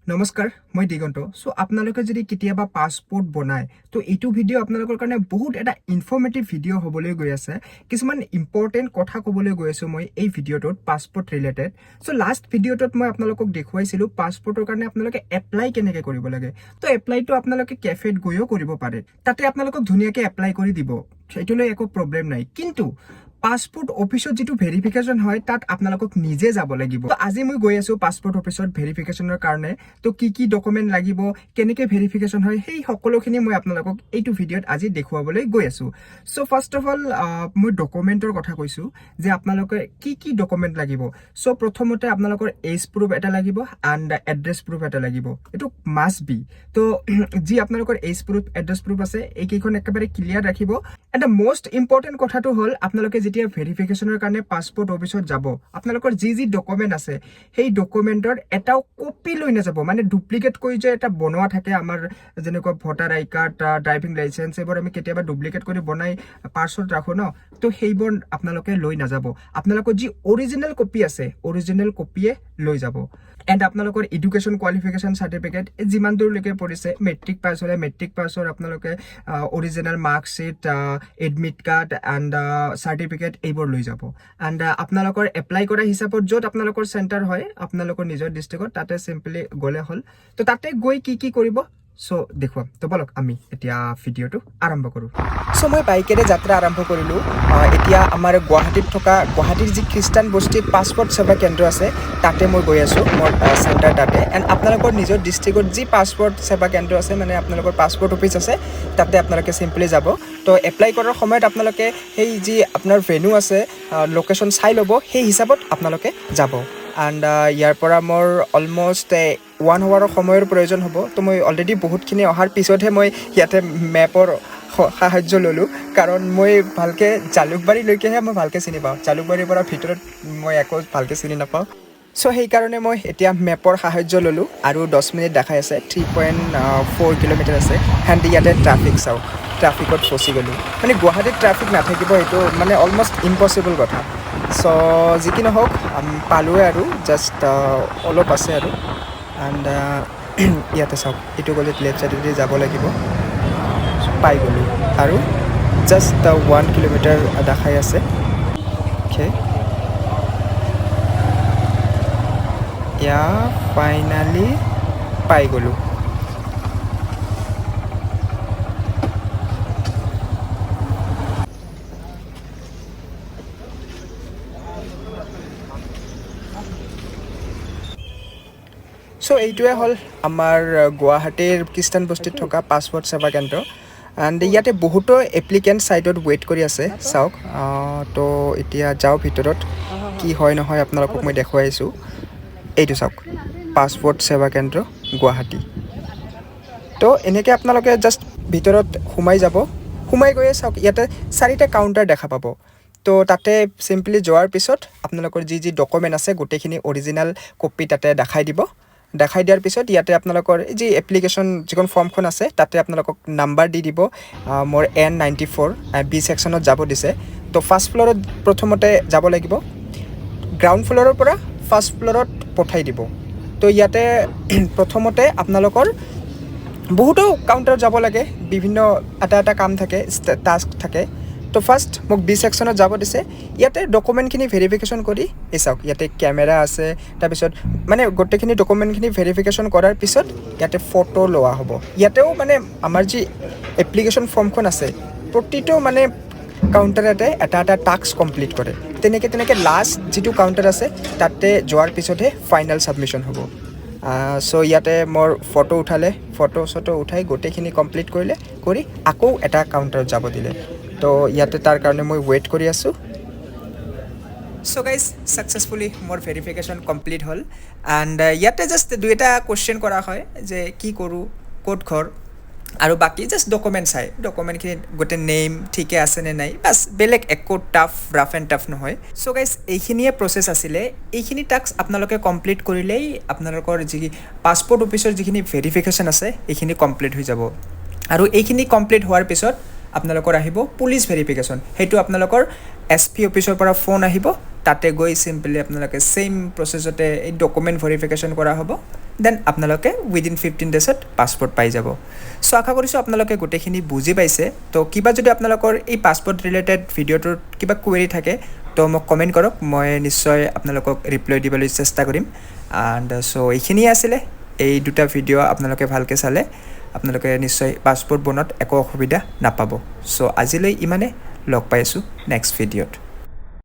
নমস্কাৰ মই দিগন্ত সো আপোনালোকে যদি কেতিয়াবা পাসপোৰ্ট বনায় তো এইটো ভিডিও আপোনালোকৰ কাৰণে বহুত এটা ইনফৰ্মেটিভ ভিডিও হ'বলৈ গৈ আছে কিছুমান ইম্পৰ্টেন্ট কথা ক'বলৈ গৈ আছো মই এই ভিডিওটোত পাসপোৰ্ট ৰিলেটেড সো লাষ্ট ভিডিওটোত মই আপোনালোকক দেখুৱাইছিলো পাসপোৰ্টৰ কাৰণে আপোনালোকে এপ্লাই কেনেকৈ কৰিব লাগে তো এপ্লাইটো আপোনালোকে কেফেত গৈও কৰিব পাৰে তাতে আপোনালোকক ধুনীয়াকৈ এপ্লাই কৰি দিব সেইটোলৈ একো প্ৰবলেম নাই কিন্তু পাসপোর্ট অফিসত যেটো ভেরিফিকেশন হয় তাত আপোনালোকক নিজে যাব লাগিব তো আজি মই গৈ আছো পাসপোর্ট অফিসত ভেৰিফিকেশনৰ কাৰণে তো কি ডকুমেন্ট লাগিব কেনেকৈ ভেৰিফিকেশন হয় সেই সকলোখিনি মই আপোনালোকক এইটো ভিডিওত আজি দেখুৱাবলৈ গৈ আছো সো ফাৰ্স্ট অফ অল মই ডকুমেন্টৰ কথা কৈছো যে আপোনালোকে কি ডকুমেন্ট লাগিব সো প্ৰথমতে আপোনালোকৰ এজ প্ৰুফ এটা লাগিব এন্ড এড্ৰেছ প্ৰুফ এটা লাগিব এটো মাস্ট বি তো যি আপোনালোকৰ এজ প্ৰুফ এড্ৰেছ প্ৰুফ আছে এইকেইখন একেবাৰে ক্লিয়াৰ ৰাখিব এন্ড দ্য মোস্ট ইম্পৰ্টেন্ট কথাটো হ'ল আপোনালোকে যেতিয়া ভেৰিফিকেশনৰ কাৰণে পাসপোৰ্ট অফিসত যাব আপোনালোকৰ যি ডকুমেন্ট আছে সেই ডকুমেন্টৰ এটাও কপি লৈ নাযাব মানে ডুপ্লিকেট কৰি যে এটা বনোৱা থাকে আমাৰ যেনেকৈ ভোটাৰ আই কাৰ্ড ড্ৰাইভিং লাইসেন্স এইবোৰ আমি কেতিয়াবা ডুপ্লিকেট কৰি বনাই পাৰ্চত ৰাখো ন তো সেইবোৰ আপোনালোকে লৈ নাযাব আপোনালোকৰ যি অৰিজিনাল কপি আছে অৰিজিনাল কপিয়ে লৈ যাব এন্ড আপোনালোকৰ এডুকেশন কোৱালিফিকেশন সাৰ্টিফিকেট যিমান দূৰলৈকে পৰিছে মেট্ৰিক পাছ হলে মেট্ৰিক পাছৰ আপোনালোকে original marksheet admit card and certificate এইবোৰ লৈ যাব এন্ড আপোনালোকৰ এপ্লাই কৰা হিচাপত য'ত আপোনালোকৰ চেণ্টাৰ হয় আপোনালোকৰ নিজৰ ডিস্ট্ৰিক্টত তাতে সিম্পলি গলে হল তো তাতে গৈ কি কৰিব সো দেখুৱাম তো বলক আমি এতিয়া ভিডিওটো আৰম্ভ কৰোঁ সো মই বাইকেৰে যাত্ৰা আৰম্ভ কৰিলোঁ এতিয়া আমাৰ গুৱাহাটীত থকা গুৱাহাটীৰ যি খ্ৰীষ্টান বস্তিত পাসপোৰ্ট সেৱা কেন্দ্ৰ আছে তাতে মই গৈ আছোঁ মোৰ চেণ্টাৰ তাতে এণ্ড আপোনালোকৰ নিজৰ ডিষ্ট্ৰিক্টত যি পাসপোৰ্ট সেৱা কেন্দ্ৰ আছে মানে আপোনালোকৰ পাসপোৰ্ট অফিচ আছে তাতে আপোনালোকে সিম্পলি যাব তো এপ্লাই কৰাৰ সময়ত আপোনালোকে সেই যি আপোনাৰ ভেনু আছে লোকেশ্যন চাই ল'ব সেই হিচাপত আপোনালোকে যাব এণ্ড ইয়াৰ পৰা মোৰ অলমষ্ট 1 আৱাৰৰ সময়ৰ প্ৰয়োজন হ'ব তো মই অলৰেডি বহুতখিনি অহাৰ পিছতহে মই ইয়াতে মেপৰ সাহায্য ল'লোঁ কাৰণ মই ভালকৈ জালুকবাৰীলৈকেহে মই ভালকৈ চিনি পাওঁ জালুকবাৰীৰ পৰা ভিতৰত মই একো ভালকৈ চিনি নাপাওঁ চ' সেইকাৰণে মই এতিয়া মেপৰ সাহায্য ল'লোঁ আৰু 10 মিনিট দেখাই আছে 3.4 কিলোমিটাৰ আছে এণ্ড ইয়াতে ট্ৰাফিক চাওঁ ট্ৰাফিকত ফচি গ'লোঁ মানে গুৱাহাটীত ট্ৰাফিক নাথাকিব এইটো মানে অলমষ্ট ইম্পচিবল কথা চ' যি কি নহওক পালোৱে আৰু জাষ্ট অলপ আছে আৰু এণ্ড ইয়াতে চাওক এইটো গ'লে লেফ্ট চাইডেদি যাব লাগিব পাই গ'লোঁ আৰু জাষ্ট 1 কিলোমিটাৰ দেখাই আছে অ'কে এতিয়া ফাইনেলি পাই গ'লোঁ সো এইটোৱে হ'ল আমাৰ গুৱাহাটীৰ খ্ৰীষ্টান বস্তিত থকা পাসপোৰ্ট সেৱা কেন্দ্ৰ এণ্ড ইয়াতে বহুতো এপ্লিকেণ্ট ছাইটত ৱেইট কৰি আছে চাওক তো এতিয়া যাওঁ ভিতৰত কি হয় নহয় আপোনালোকক মই দেখুৱাইছোঁ এইটো চাওক পাসপোৰ্ট সেৱা কেন্দ্ৰ গুৱাহাটী তো এনেকৈ আপোনালোকে জাষ্ট ভিতৰত সোমাই যাব সোমাই গৈয়ে চাওক ইয়াতে 4টা কাউণ্টাৰ দেখা পাব তো তাতে সিম্পলি যোৱাৰ পিছত আপোনালোকৰ যি ডকুমেণ্ট আছে গোটেইখিনি অৰিজিনাল কপি তাতে দেখাই দিব দেখাই দিয়াৰ পিছত ইয়াতে আপোনালোকৰ যি এপ্লিকেশ্যন যিখন ফৰ্মখন আছে তাতে আপোনালোকক নাম্বাৰ দি দিব মোৰ N94 বি ছেকশ্যনত যাব দিছে তো ফাৰ্ষ্ট ফ্ল'ৰত প্ৰথমতে যাব লাগিব গ্ৰাউণ্ড ফ্ল'ৰৰ পৰা ফাৰ্ষ্ট ফ্ল'ৰত পঠাই দিব তো ইয়াতে প্ৰথমতে আপোনালোকৰ বহুতো কাউণ্টাৰত যাব লাগে বিভিন্ন এটা কাম থাকে টাস্ক থাকে তো ফাৰ্ষ্ট মোক বি ছেকশ্যনত যাব দিছে ইয়াতে ডকুমেণ্টখিনি ভেৰিফিকেশ্যন কৰি এই চাওক ইয়াতে কেমেৰা আছে তাৰপিছত মানে গোটেইখিনি ডকুমেণ্টখিনি ভেৰিফিকেশ্যন কৰাৰ পিছত ইয়াতে ফটো লোৱা হ'ব ইয়াতেও মানে আমাৰ যি এপ্লিকেশ্যন ফৰ্মখন আছে প্ৰতিটো মানে কাউণ্টাৰতে এটা টাস্ক কমপ্লিট কৰে তেনেকৈ লাষ্ট যিটো কাউণ্টাৰ আছে তাতে যোৱাৰ পিছতহে ফাইনেল ছাবমিশ্যন হ'ব চ' ইয়াতে মোৰ ফটো উঠালে ফটো উঠাই গোটেইখিনি কমপ্লিট কৰিলে কৰি আকৌ এটা কাউণ্টাৰত যাব দিলে তো ইয়াতে তাৰ কাৰণে মই ৱেইট কৰি আছোঁ চ' গাইজ ছাকচেছফুলি মোৰ ভেৰিফিকেশ্যন কমপ্লিট হ'ল এণ্ড ইয়াতে জাষ্ট 2টা কুৱেশ্যন কৰা হয় যে কি কৰোঁ ক'ত ঘৰ আৰু বাকী জাষ্ট ডকুমেণ্ট চাই ডকুমেণ্টখিনি গোটেই নেম ঠিকে আছেনে নাই বাছ বেলেগ একো ৰাফ এণ্ড টাফ নহয় চ' গাইজ এইখিনিয়ে প্ৰচেছ আছিলে এইখিনি টাস্ক আপোনালোকে কমপ্লিট কৰিলেই আপোনালোকৰ যি পাছপোৰ্ট অফিচৰ যিখিনি ভেৰিফিকেশ্যন আছে এইখিনি কমপ্লিট হৈ যাব আৰু এইখিনি কমপ্লিট হোৱাৰ পিছত আপোনালোকৰ আহিব পুলিচ ভেৰিফিকেশ্যন সেইটো আপোনালোকৰ SP অফিচৰ পৰা ফোন আহিব তাতে গৈ সিম্পলি আপোনালোকে সেম প্ৰসেসতে এই ডকুমেন্ট ভেৰিফিকেশন কৰা হ'ব দেন আপোনালোকে উইদিন 15 ডেজত পাছপোৰ্ট পাই যাব সো আশা কৰিছোঁ আপোনালোকে গোটেইখিনি বুজি পাইছে তো কিবা যদি আপোনালোকৰ এই পাছপোৰ্ট ৰিলেটেড ভিডিঅ'টোৰ কিবা কুৱেৰি থাকে তো মোক কমেণ্ট কৰক মই নিশ্চয় আপোনালোকক ৰিপ্লাই দিবলৈ চেষ্টা কৰিম এণ্ড সো এইখিনিয়ে আছিলে এই দুটা ভিডিঅ' আপোনালোকে ভালকৈ চালে আপোনালোকে নিশ্চয় পাছপোৰ্ট বনোৱাত একো অসুবিধা নাপাব সো আজিলৈ ইমানে লগ পাই আছোঁ নেক্সট ভিডিঅ'ত